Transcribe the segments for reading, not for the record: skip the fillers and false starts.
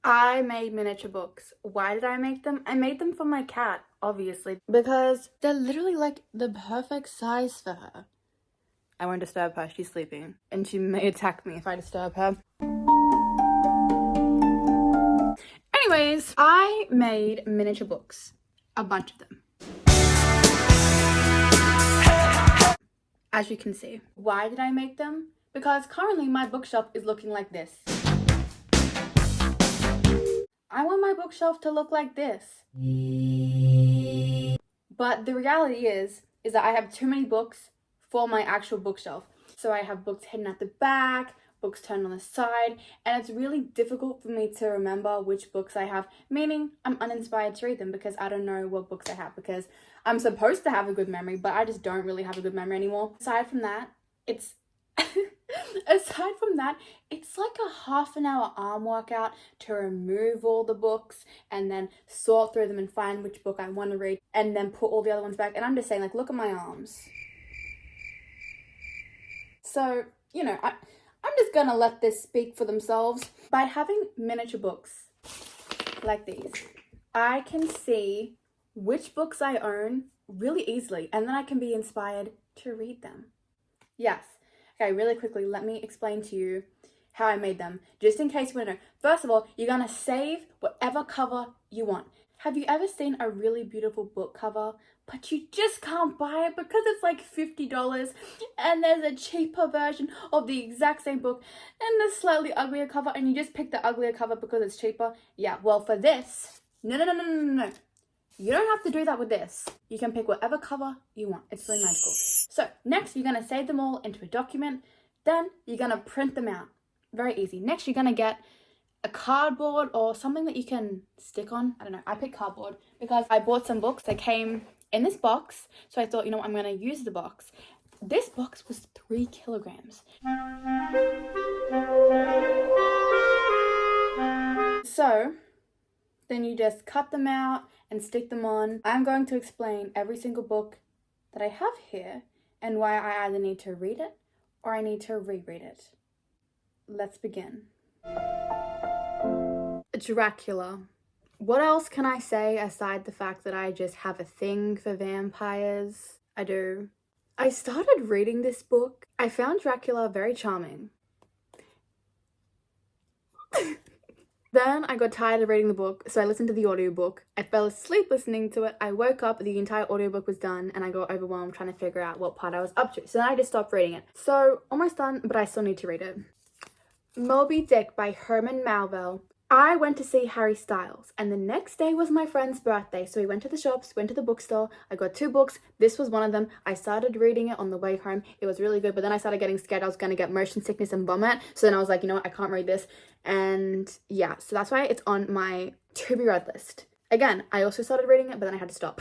I made miniature books. Why did I make them? I made them for my cat, obviously, because they're literally like the perfect size for her. I won't disturb her, she's sleeping, and she may attack me if I disturb her. Anyways, I made miniature books. A bunch of them. As you can see. Why did I make them? Because currently my bookshelf is looking like this. I want my bookshelf to look like this. But the reality is that I have too many books for my actual bookshelf. So I have books hidden at the back, books turned on the side, and it's really difficult for me to remember which books I have, meaning I'm uninspired to read them because I don't know what books I have, because I'm supposed to have a good memory, but I just don't really have a good memory anymore. Aside from that, it's like a half an hour arm workout to remove all the books and then sort through them and find which book I want to read and then put all the other ones back. And I'm just saying, like, look at my arms. So, you know, I'm just gonna let this speak for themselves. By having miniature books like these, I can see which books I own really easily, and then I can be inspired to read them. Yes. Okay, really quickly, let me explain to you how I made them, just in case you want to know. First of all, you're gonna save whatever cover you want. Have you ever seen a really beautiful book cover, but you just can't buy it because it's like $50 and there's a cheaper version of the exact same book and a slightly uglier cover, and you just pick the uglier cover because it's cheaper? Yeah, well, for this, no. You don't have to do that with this. You can pick whatever cover you want. It's really magical. So next, you're going to save them all into a document. Then you're going to print them out. Very easy. Next, you're going to get a cardboard or something that you can stick on. I don't know. I picked cardboard because I bought some books that came in this box. So I thought, you know what, I'm going to use the box. This box was 3 kilograms. So then you just cut them out and stick them on. I'm going to explain every single book that I have here and why I either need to read it or I need to reread it. Let's begin. Dracula. What else can I say aside the fact that I just have a thing for vampires? I do. I started reading this book. I found Dracula very charming. Then I got tired of reading the book, so I listened to the audiobook. I fell asleep listening to it. I woke up, the entire audiobook was done, and I got overwhelmed trying to figure out what part I was up to. So then I just stopped reading it. So, almost done, but I still need to read it. Moby Dick by Herman Melville. I went to see Harry Styles, and the next day was my friend's birthday, so we went to the shops, went to the bookstore. I got 2 books. This was one of them. I started reading it on the way home. It was really good, but then I started getting scared I was going to get motion sickness and vomit, so then I was like, you know what, I can't read this. And yeah, so that's why it's on my to-be-read list. Again, I also started reading it, but then I had to stop.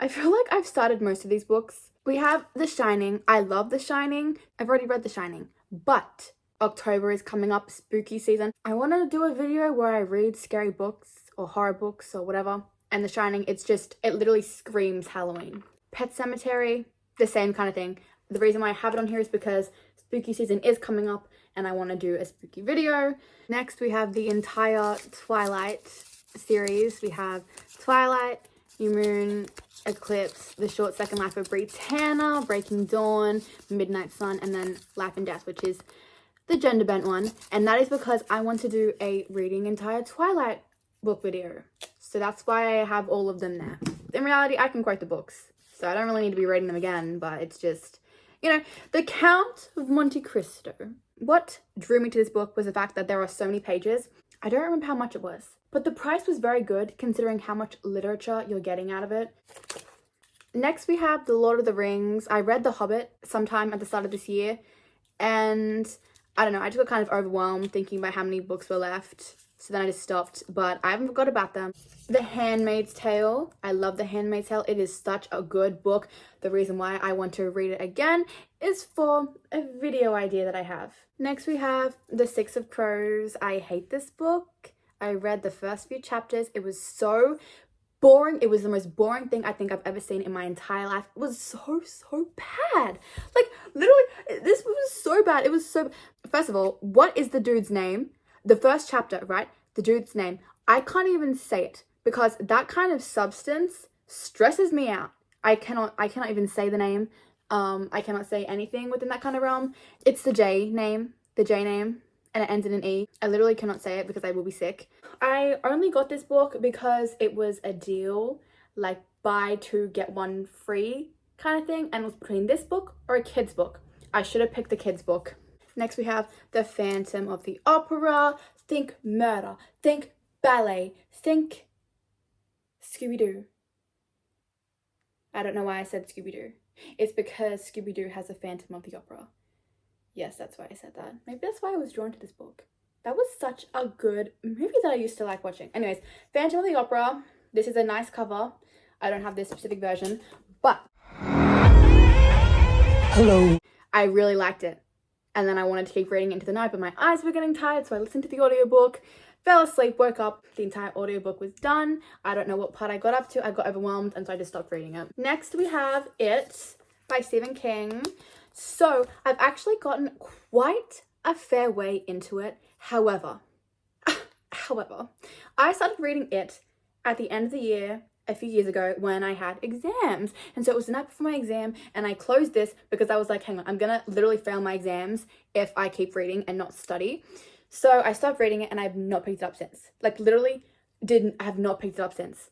I feel like I've started most of these books. We have The Shining. I love The Shining. I've already read The Shining, but October is coming up, spooky season. I want to do a video where I read scary books or horror books or whatever. And The Shining, it literally screams Halloween. Pet Sematary, the same kind of thing. The reason why I have it on here is because spooky season is coming up and I want to do a spooky video. Next, we have the entire Twilight series. We have Twilight, New Moon, Eclipse, The Short Second Life of Britannia, Breaking Dawn, Midnight Sun, and then Life and Death, which is the gender bent one. And that is because I want to do a reading entire Twilight book video. So that's why I have all of them there. In reality, I can quote the books, so I don't really need to be reading them again, but it's just, you know, The Count of Monte Cristo. What drew me to this book was the fact that there are so many pages. I don't remember how much it was, but the price was very good considering how much literature you're getting out of it. Next, we have The Lord of the Rings. I read The Hobbit sometime at the start of this year, and I don't know, I just got kind of overwhelmed thinking about how many books were left. So then I just stopped, but I haven't forgot about them. The Handmaid's Tale. I love The Handmaid's Tale. It is such a good book. The reason why I want to read it again is for a video idea that I have. Next we have The Six of Crows. I hate this book. I read the first few chapters. It was so boring. It was the most boring thing I think I've ever seen in my entire life. It was so bad. Like, literally, this was so bad. It was so... First of all, what is the dude's name? The first chapter, right? the dude's name. I can't even say it because that kind of substance stresses me out. I cannot even say the name. I cannot say anything within that kind of realm. It's the J name, and it ends in an E. I literally cannot say it because I will be sick. I only got this book because it was a deal, like buy two get one free kind of thing, and it was between this book or a kid's book. I should have picked the kid's book. Next we have The Phantom of the Opera. Think murder, think ballet, think Scooby-Doo. I don't know why I said Scooby-Doo. It's because Scooby-Doo has a Phantom of the Opera. Yes, that's why I said that. Maybe that's why I was drawn to this book. That was such a good movie that I used to like watching. Anyways, Phantom of the Opera. This is a nice cover. I don't have this specific version, but hello. I really liked it. And then I wanted to keep reading into the night, but my eyes were getting tired, so I listened to the audiobook, fell asleep, woke up, the entire audiobook was done. I don't know what part I got up to. I got overwhelmed, and so I just stopped reading it. Next, we have It by Stephen King. So, I've actually gotten quite a fair way into it. However, I started reading it at the end of the year, a few years ago, when I had exams. And so it was the night before my exam, and I closed this because I was like, hang on, I'm gonna literally fail my exams if I keep reading and not study. So I stopped reading it, and I've not picked it up since. Like, literally I have not picked it up since.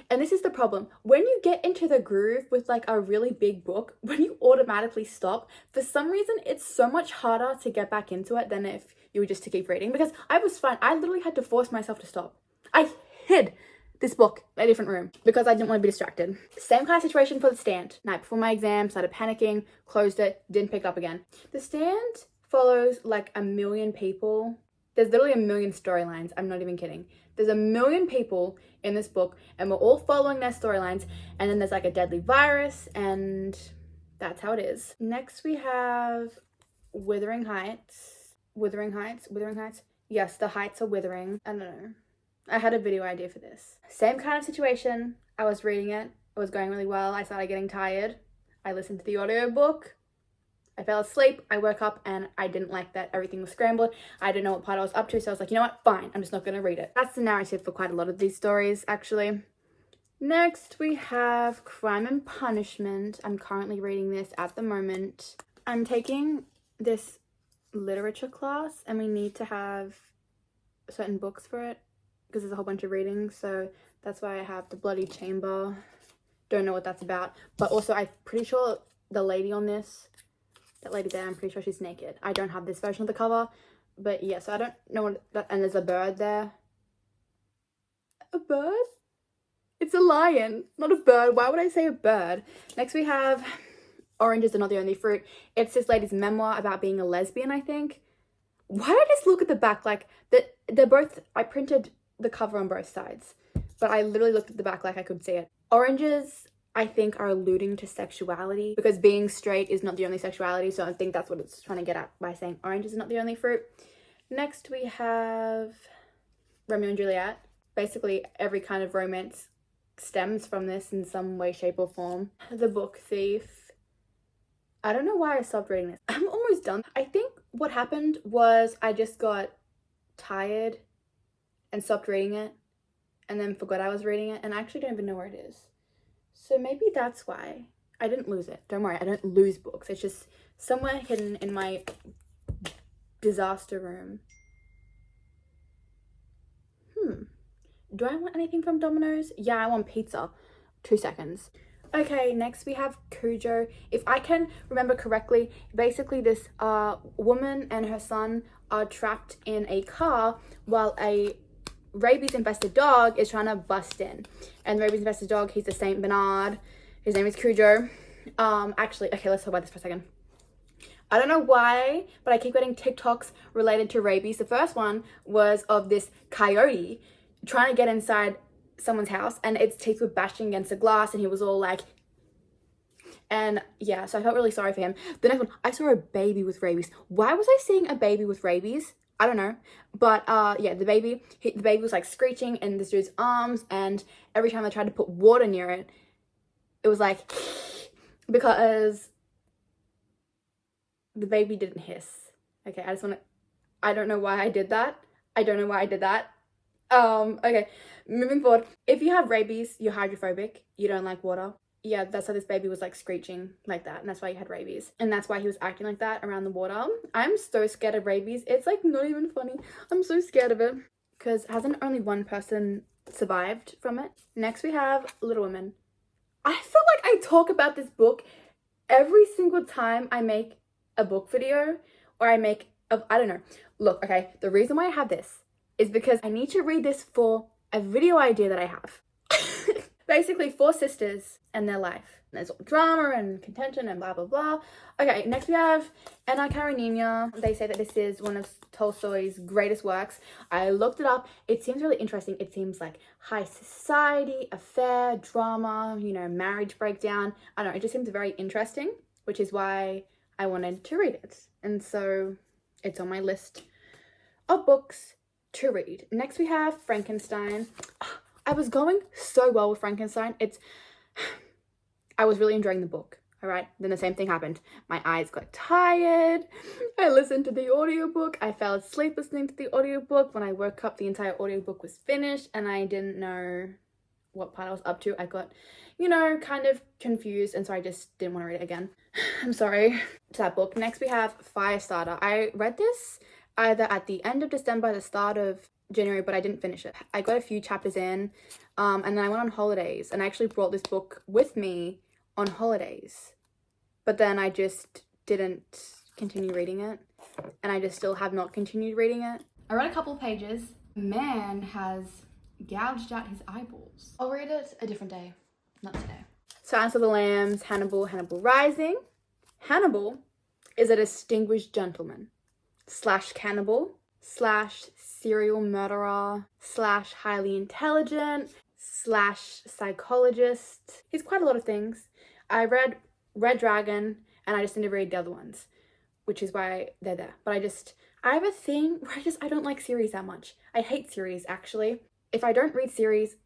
And this is the problem. When you get into the groove with like a really big book, when you automatically stop, for some reason, it's so much harder to get back into it than if you were just to keep reading. Because I was fine. I literally had to force myself to stop. I hid this book in a different room because I didn't want to be distracted. Same kind of situation for The Stand. Night before my exam, started panicking, closed it, didn't pick it up again. The Stand follows like a million people. There's literally a million storylines. I'm not even kidding. There's a million people in this book, and we're all following their storylines, and then there's like a deadly virus, and that's how it is. Next we have Wuthering Heights. Wuthering Heights? Yes, the heights are withering. I don't know. I had a video idea for this. Same kind of situation. I was reading it. It was going really well. I started getting tired. I listened to the audiobook. I fell asleep. I woke up and I didn't like that everything was scrambled. I didn't know what part I was up to, so I was like, you know what? Fine. I'm just not going to read it. That's the narrative for quite a lot of these stories, actually. Next, we have Crime and Punishment. I'm currently reading this at the moment. I'm taking this literature class, and we need to have certain books for it, because there's a whole bunch of reading, so that's why I have The Bloody Chamber. Don't know what that's about, but also I'm pretty sure the lady on this, that lady there, I'm pretty sure she's naked. I don't have this version of the cover, but yeah, so I don't know what that, and there's a bird there. A bird? It's a lion, not a bird. Why would I say a bird? Next we have Oranges Are Not the Only Fruit. It's this lady's memoir about being a lesbian, I think. Why did I just look at the back? Like, they're both, I printed the cover on both sides, but I literally looked at the back like I could see it. Oranges, I think, are alluding to sexuality, because being straight is not the only sexuality, so I think that's what it's trying to get at by saying oranges are not the only fruit. Next we have Romeo and Juliet. Basically every kind of romance stems from this in some way, shape or form. The Book Thief. I don't know why I stopped reading this. I'm almost done. I think what happened was I just got tired and stopped reading it, and then forgot I was reading it, and I actually don't even know where it is. So maybe that's why. I didn't lose it. Don't worry, I don't lose books. It's just somewhere hidden in my disaster room. Do I want anything from Domino's? Yeah, I want pizza. 2 seconds. Okay, next we have Cujo. If I can remember correctly, basically this woman and her son are trapped in a car while a rabies-infested dog is trying to bust in. And the rabies-infested dog, he's a Saint Bernard. His name is Cujo. Actually, okay, let's talk about this for a second. I don't know why, but I keep getting TikToks related to rabies. The first one was of this coyote trying to get inside someone's house, and its teeth were bashing against the glass, and he was all like, and yeah, so I felt really sorry for him. The next one, I saw a baby with rabies. Why was I seeing a baby with rabies? I don't know, but yeah, the baby was like screeching in this dude's arms, and every time I tried to put water near it, it was like, because the baby didn't hiss. Okay, I don't know why I did that. I don't know why I did that. Okay, moving forward. If you have rabies, you're hydrophobic, you don't like water. Yeah, that's why this baby was like screeching like that, and that's why he had rabies. And that's why he was acting like that around the water. I'm so scared of rabies. It's like not even funny. I'm so scared of it. Because hasn't only one person survived from it? Next we have Little Women. I feel like I talk about this book every single time I make a book video or I make a, I don't know. Look, okay, the reason why I have this is because I need to read this for a video idea that I have. Basically, 4 sisters and their life. There's all drama and contention and blah, blah, blah. Okay, next we have Anna Karenina. They say that this is one of Tolstoy's greatest works. I looked it up. It seems really interesting. It seems like high society, affair, drama, you know, marriage breakdown. I don't know, it just seems very interesting, which is why I wanted to read it. And so it's on my list of books to read. Next we have Frankenstein. I was going so well with Frankenstein. I was really enjoying the book, all right? Then the same thing happened. My eyes got tired. I listened to the audiobook. I fell asleep listening to the audiobook. When I woke up, the entire audiobook was finished and I didn't know what part I was up to. I got, you know, kind of confused, and so I just didn't want to read it again. I'm sorry to that book. Next we have Firestarter. I read this either at the end of December, the start of January, but I didn't finish it. I got a few chapters in, and then I went on holidays, and I actually brought this book with me on holidays, but then I just didn't continue reading it, and I just still have not continued reading it. I read a couple of pages. Man has gouged out his eyeballs. I'll read it a different day, not today. Silence of the Lambs, Hannibal, Hannibal Rising. Hannibal is a distinguished gentleman / cannibal / serial murderer / highly intelligent / psychologist. He's quite a lot of things. I read Red Dragon and I just didn't read the other ones, which is why they're there. But I have a thing where I don't like series that much. I hate series, actually. If I don't read series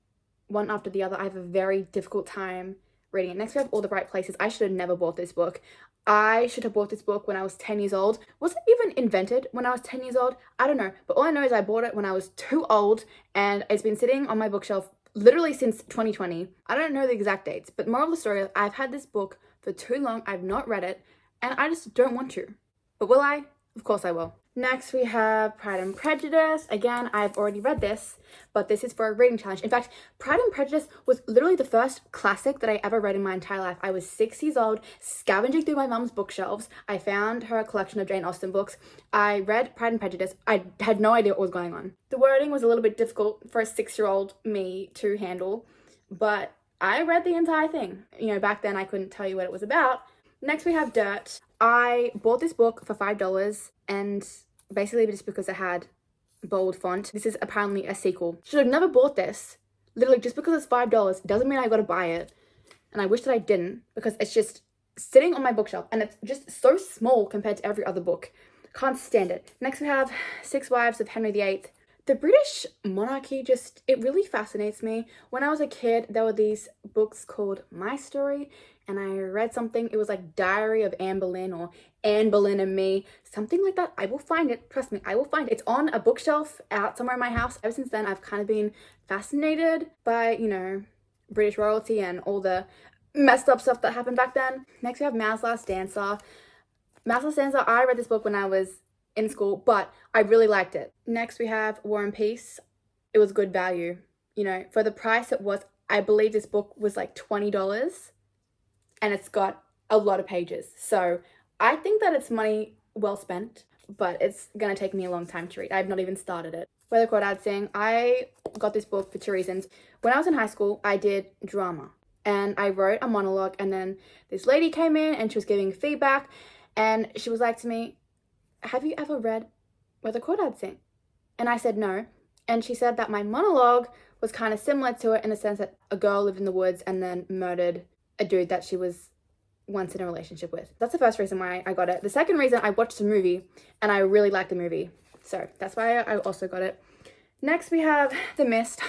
one after the other, I have a very difficult time reading it. Next we have All the Bright Places. I should have never bought this book. I should have bought this book when I was 10 years old. Was it even invented when I was 10 years old? I don't know. But all I know is I bought it when I was too old and it's been sitting on my bookshelf literally since 2020. I don't know the exact dates, but moral of the story, I've had this book for too long. I've not read it and I just don't want to. But will I? Of course I will. Next we have Pride and Prejudice. Again, I've already read this, but this is for a reading challenge. In fact, Pride and Prejudice was literally the first classic that I ever read in my entire life. I was 6 years old, scavenging through my mum's bookshelves. I found her collection of Jane Austen books. I read Pride and Prejudice. I had no idea what was going on. The wording was a little bit difficult for a 6-year-old me to handle, but I read the entire thing. You know, back then I couldn't tell you what it was about. Next we have Dirt. I bought this book for $5 and basically just because it had bold font. This is apparently a sequel. Should have never bought this. Literally just because it's $5 doesn't mean I gotta buy it. And I wish that I didn't because it's just sitting on my bookshelf and it's just so small compared to every other book. Can't stand it. Next we have Six Wives of Henry VIII. The British monarchy it really fascinates me. When I was a kid, there were these books called My Story, and I read something, it was like Diary of Anne Boleyn or Anne Boleyn and Me, something like that. I will find it, trust me, I will find it. It's on a bookshelf out somewhere in my house. Ever since then, I've kind of been fascinated by, you know, British royalty and all the messed up stuff that happened back then. Next we have Mao's Last Dancer. Mao's Last Dancer, I read this book when I was in school, but I really liked it. Next we have War and Peace. It was good value. You know, for the price it was, I believe this book was like $20 and it's got a lot of pages. So I think that it's money well spent, but it's gonna take me a long time to read. I've not even started it. Where the Crawdads Sing. I got this book for 2 reasons. When I was in high school, I did drama and I wrote a monologue, and then this lady came in and she was giving feedback and she was like to me, have you ever read Where the Crawdads Sing? And I said no. And she said that my monologue was kind of similar to it in the sense that a girl lived in the woods and then murdered a dude that she was once in a relationship with. That's the first reason why I got it. The second reason, I watched the movie and I really liked the movie. So that's why I also got it. Next we have The Mist.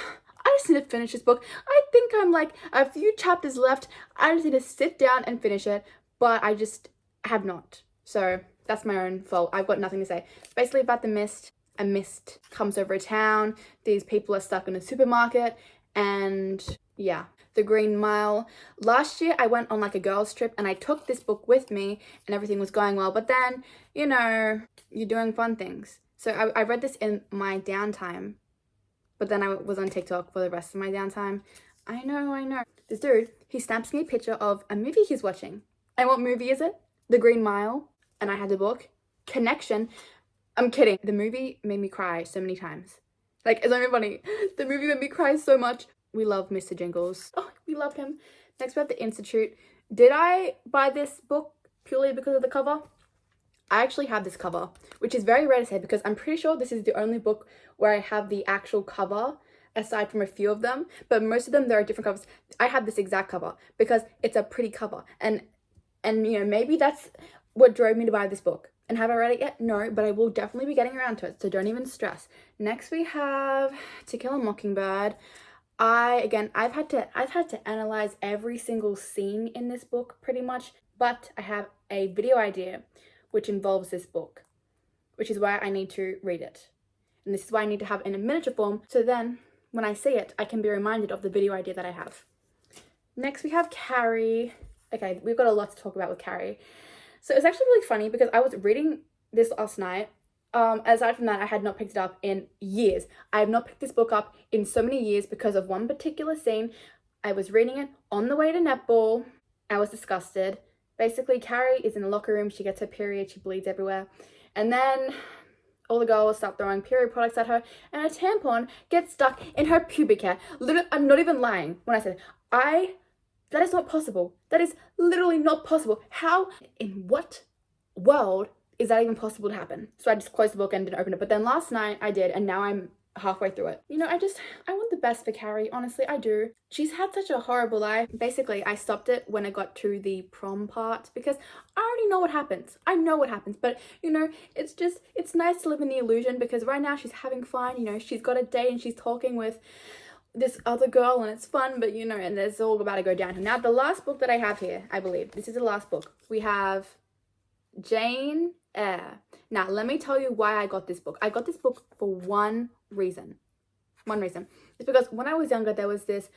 I just need to finish this book. I think I'm like a few chapters left. I just need to sit down and finish it, but I just have not. So that's my own fault. I've got nothing to say. Basically about The Mist. a mist comes over a town. These people are stuck in a supermarket, and yeah. The Green Mile. Last year I went on like a girls trip and I took this book with me and everything was going well, but then, you know, you're doing fun things. So I read this in my downtime, but then I was on TikTok for the rest of my downtime. I know. This dude, he snaps me a picture of a movie he's watching. And what movie is it? The Green Mile. And I had the book. Connection. I'm kidding. The movie made me cry so many times. Like, it's not even funny. The movie made me cry so much. We love Mr. Jingles. Oh, we love him. Next we have The Institute. Did I buy this book purely because of the cover? I actually have this cover, which is very rare to say because I'm pretty sure this is the only book where I have the actual cover aside from a few of them, but most of them there are different covers. I have this exact cover because it's a pretty cover, and you know, maybe that's what drove me to buy this book. And have I read it yet? No, but I will definitely be getting around to it, so don't even stress. Next we have To Kill a Mockingbird. I've had to analyze every single scene in this book pretty much, but I have a video idea which involves this book, which is why I need to read it. And this is why I need to have it in a miniature form, so then when I see it, I can be reminded of the video idea that I have. Next we have Carrie. Okay, we've got a lot to talk about with Carrie. So it's actually really funny because I was reading this last night. Aside from that, I had not picked it up in years. I have not picked this book up in so many years because of one particular scene. I was reading it on the way to netball. I was disgusted. Basically, Carrie is in the locker room. She gets her period. She bleeds everywhere. And then all the girls start throwing period products at her, and a tampon gets stuck in her pubic hair. Literally, I'm not even lying when I said that is not possible. That is literally not possible. How, in what world is that even possible to happen? So I just closed the book and didn't open it. But then last night I did, and now I'm halfway through it. You know, I want the best for Carrie. Honestly, I do. She's had such a horrible life. Basically, I stopped it when I got to the prom part because I already know what happens. I know what happens, but you know, it's nice to live in the illusion because right now she's having fun. You know, she's got a date and she's talking with this other girl and it's fun, but you know, and it's all about to go downhill. Now, the last book that I have here, I believe, this is the last book. We have Jane Eyre. Now, let me tell you why I got this book. I got this book for one reason. It's because when I was younger, there was this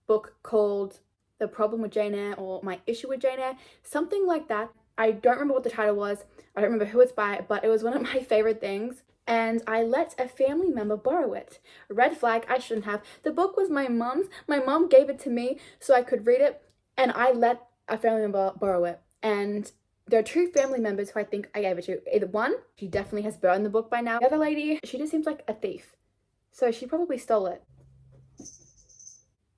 book called The Problem with Jane Eyre or My Issue with Jane Eyre, something like that. I don't remember what the title was. I don't remember who it's by, but it was one of my favorite things. And I let a family member borrow it. Red flag, I shouldn't have. The book was my mom's. My mom gave it to me so I could read it, and I let a family member borrow it. And there are two family members who I think I gave it to. Either one, she definitely has burned the book by now. The other lady, she just seems like a thief. So she probably stole it.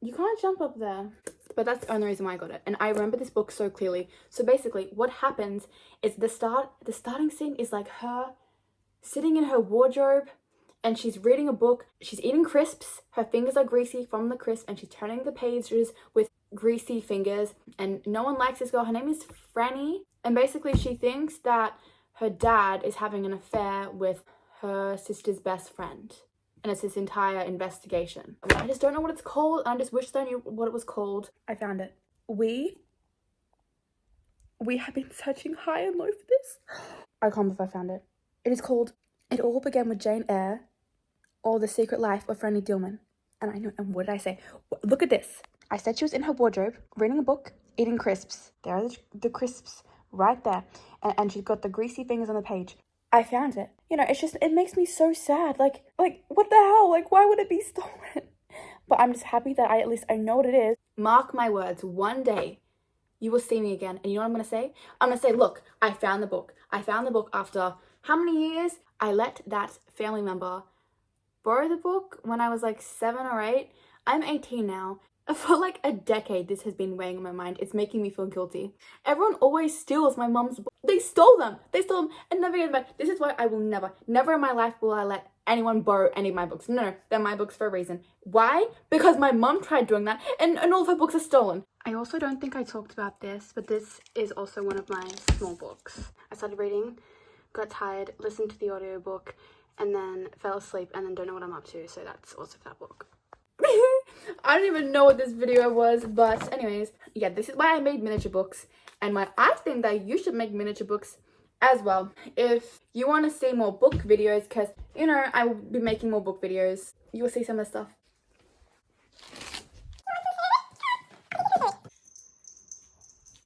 You can't jump up there. But that's the only reason why I got it. And I remember this book so clearly. So basically, what happens is the starting scene is like her sitting in her wardrobe and she's reading a book. She's eating crisps. Her fingers are greasy from the crisp and she's turning the pages with greasy fingers. And no one likes this girl. Her name is Franny. And basically she thinks that her dad is having an affair with her sister's best friend. And it's this entire investigation. I just don't know what it's called. I just wish I knew what it was called. I found it. We have been searching high and low for this. I can't believe I found it. It is called It All Began with Jane Eyre or The Secret Life of Franny Dillman. And I know, and what did I say? Look at this. I said she was in her wardrobe, reading a book, eating crisps. There are the crisps right there. And she's got the greasy fingers on the page. I found it. You know, it makes me so sad. Like, what the hell? Like, why would it be stolen? But I'm just happy that at least I know what it is. Mark my words, one day you will see me again. And you know what I'm going to say? I'm going to say, look, I found the book. I found the book after how many years? I let that family member borrow the book when I was like 7 or 8. I'm 18 now. For like a decade, this has been weighing on my mind. It's making me feel guilty. Everyone always steals my mom's books. They stole them and never get them back. This is why I will never in my life will I let anyone borrow any of my books. No, they're my books for a reason. Why? Because my mom tried doing that and all of her books are stolen. I also don't think I talked about this, but this is also one of my small books. I started reading, got tired, listened to the audiobook, and then fell asleep and then don't know what I'm up to. So that's also that book. I don't even know what this video was, but anyways, yeah, this is why I made miniature books and why I think that you should make miniature books as well. If you want to see more book videos, because you know, I will be making more book videos. You will see some of the stuff